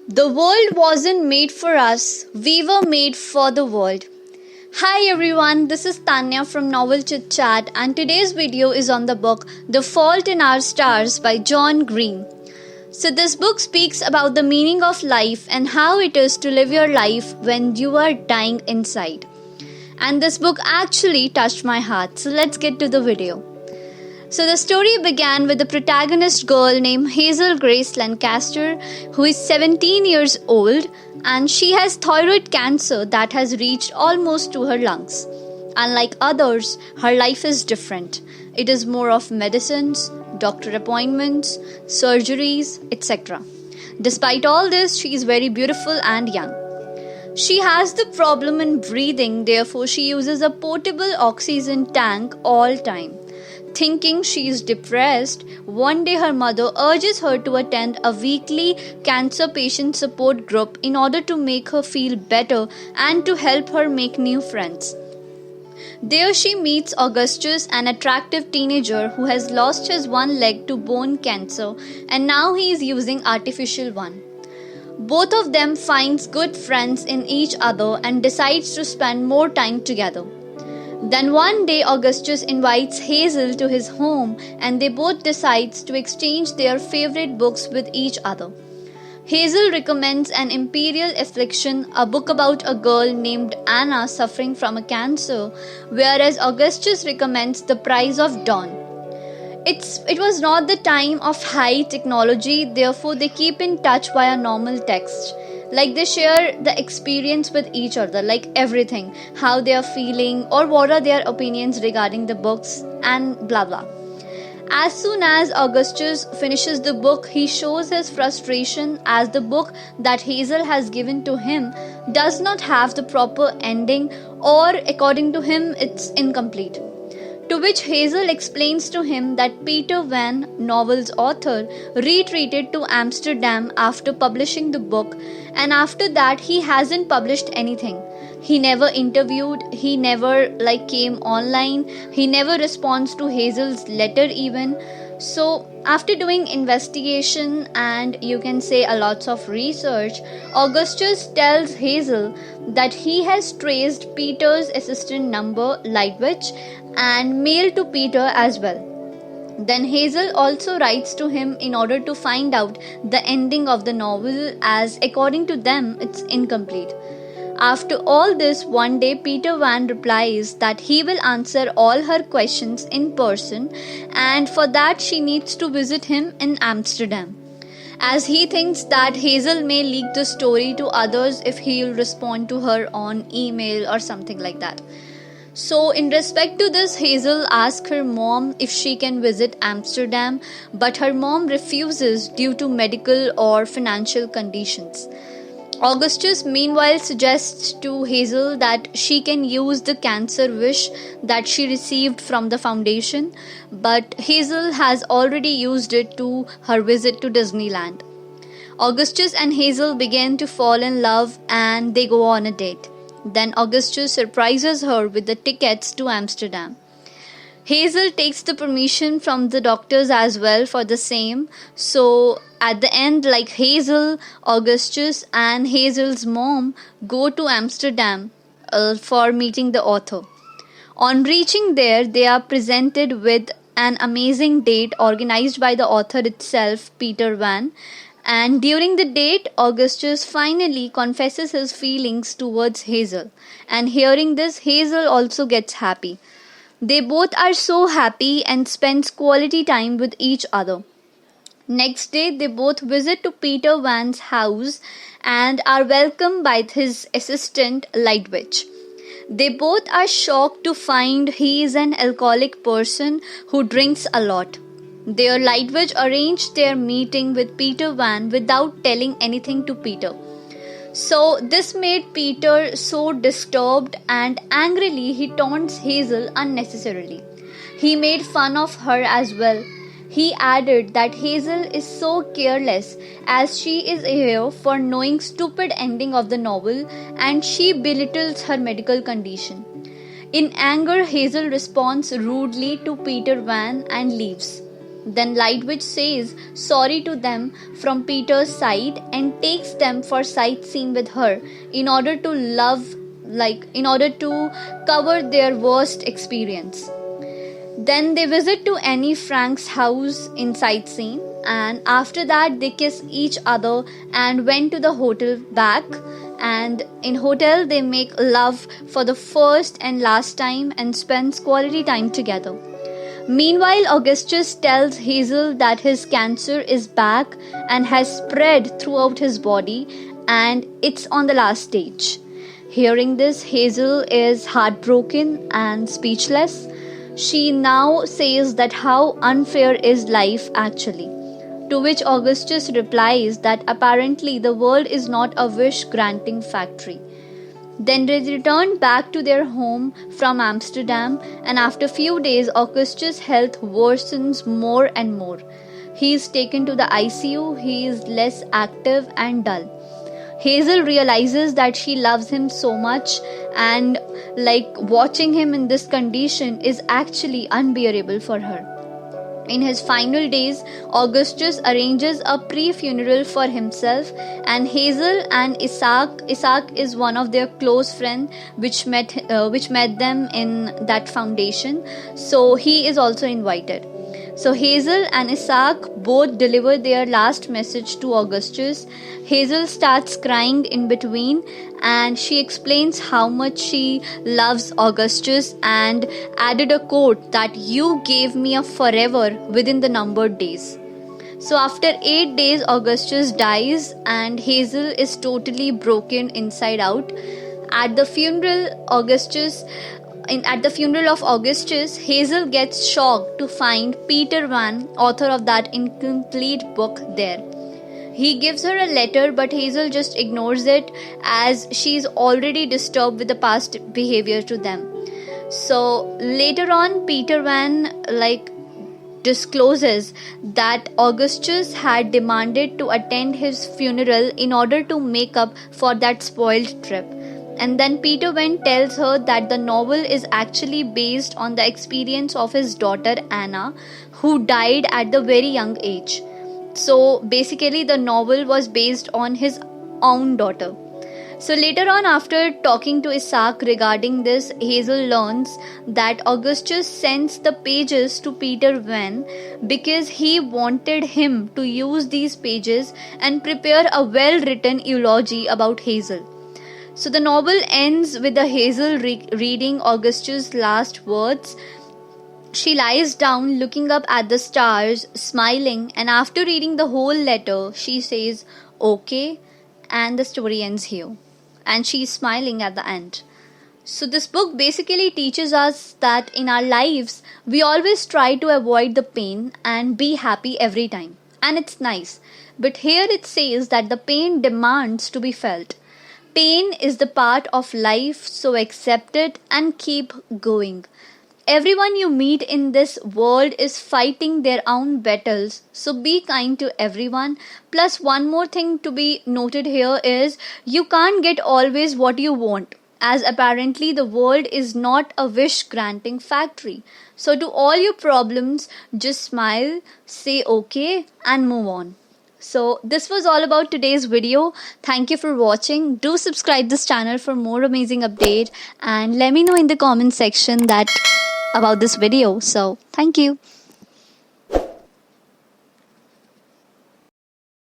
The world wasn't made for us, we were made for the world. Hi everyone, this is Tanya from Novel Chit Chat, and today's video is on the book The Fault in Our Stars by John Green. So this book speaks about the meaning of life and how it is to live your life when you are dying inside. And this book actually touched my heart, so let's get to the video. So the story began with the protagonist girl named Hazel Grace Lancaster, who is 17 years old, and she has thyroid cancer that has reached almost to her lungs. Unlike others, her life is different. It is more of medicines, doctor appointments, surgeries, etc. Despite all this, she is very beautiful and young. She has the problem in breathing, therefore she uses a portable oxygen tank all time. Thinking she is depressed, one day her mother urges her to attend a weekly cancer patient support group in order to make her feel better and to help her make new friends. There she meets Augustus, an attractive teenager who has lost his one leg to bone cancer and now he is using artificial one. Both of them finds good friends in each other and decides to spend more time together. Then one day Augustus invites Hazel to his home and they both decide to exchange their favorite books with each other. Hazel recommends An Imperial Affliction, a book about a girl named Anna suffering from a cancer, whereas Augustus recommends The Price of Dawn. It was not the time of high technology, therefore they keep in touch via normal text. Like they share the experience with each other, like everything, how they are feeling or what are their opinions regarding the books and blah blah. As soon as Augustus finishes the book, he shows his frustration as the book that Hazel has given to him does not have the proper ending, or according to him it's incomplete. To which Hazel explains to him that Peter Van, novel's author, retreated to Amsterdam after publishing the book, and after that he hasn't published anything. He never interviewed, he never came online, he never responds to Hazel's letter even. So after doing investigation and you can say a lots of research, Augustus tells Hazel that he has traced Peter's assistant number, Lightwitch, and mailed to Peter as well. Then Hazel also writes to him in order to find out the ending of the novel, as according to them it's incomplete. After all this, one day Peter Van replies that he will answer all her questions in person, and for that she needs to visit him in Amsterdam, as he thinks that Hazel may leak the story to others if he'll respond to her on email or something like that. So in respect to this, Hazel asks her mom if she can visit Amsterdam, but her mom refuses due to medical or financial conditions. Augustus meanwhile suggests to Hazel that she can use the cancer wish that she received from the foundation, but Hazel has already used it to her visit to Disneyland. Augustus and Hazel begin to fall in love and they go on a date. Then Augustus surprises her with the tickets to Amsterdam. Hazel takes the permission from the doctors as well for the same. So at the end, Hazel, Augustus and Hazel's mom go to Amsterdam for meeting the author. On reaching there, they are presented with an amazing date organized by the author itself, Peter Van. And during the date, Augustus finally confesses his feelings towards Hazel. And hearing this, Hazel also gets happy. They both are so happy and spends quality time with each other. Next day, they both visit to Peter Van's house and are welcomed by his assistant, Lightwitch. They both are shocked to find he is an alcoholic person who drinks a lot. Their Lightwitch arranged their meeting with Peter Van without telling anything to Peter. So this made Peter so disturbed and angrily he taunts Hazel unnecessarily. He made fun of her as well. He added that Hazel is so careless as she is here for knowing stupid ending of the novel and she belittles her medical condition. In anger, Hazel responds rudely to Peter Van and leaves. Then Light Witch says sorry to them from Peter's side and takes them for sightseeing with her in order to cover their worst experience. Then they visit to Annie Frank's house in sightseeing, and after that they kiss each other and went to the hotel back, and in hotel they make love for the first and last time and spends quality time together. Meanwhile, Augustus tells Hazel that his cancer is back and has spread throughout his body and it's on the last stage. Hearing this, Hazel is heartbroken and speechless. She now says that how unfair is life actually. To which Augustus replies that apparently the world is not a wish granting factory. Then they return back to their home from Amsterdam, and after few days Augustus' health worsens more and more. He is taken to the ICU, he is less active and dull. Hazel realizes that she loves him so much and watching him in this condition is actually unbearable for her. In his final days, Augustus arranges a pre-funeral for himself and Hazel and Isaac. Isaac is one of their close friends which met them in that foundation. So he is also invited. So Hazel and Isaac both deliver their last message to Augustus. Hazel starts crying in between and she explains how much she loves Augustus and added a quote that you gave me a forever within the numbered days. So after 8 days Augustus dies and Hazel is totally broken inside out. At the funeral of Augustus, Hazel gets shocked to find Peter Van, author of that incomplete book, there. He gives her a letter, but Hazel just ignores it as she is already disturbed with the past behavior to them. So later on, Peter Van discloses that Augustus had demanded to attend his funeral in order to make up for that spoiled trip. And then Peter Van tells her that the novel is actually based on the experience of his daughter Anna, who died at the very young age. So basically the novel was based on his own daughter. So later on, after talking to Isaac regarding this, Hazel learns that Augustus sends the pages to Peter Van because he wanted him to use these pages and prepare a well-written eulogy about Hazel. So the novel ends with the Hazel reading Augustus' last words. She lies down looking up at the stars, smiling, and after reading the whole letter, she says, okay, and the story ends here. And she's smiling at the end. So this book basically teaches us that in our lives, we always try to avoid the pain and be happy every time. And it's nice. But here it says that the pain demands to be felt. Pain is the part of life, so accept it and keep going. Everyone you meet in this world is fighting their own battles, so be kind to everyone. Plus, one more thing to be noted here is you can't get always what you want, as apparently the world is not a wish-granting factory. So to all your problems, just smile, say okay, and move on. So this was all about today's video. Thank you for watching. Do subscribe this channel for more amazing update and let me know in the comment section about this video. So thank you.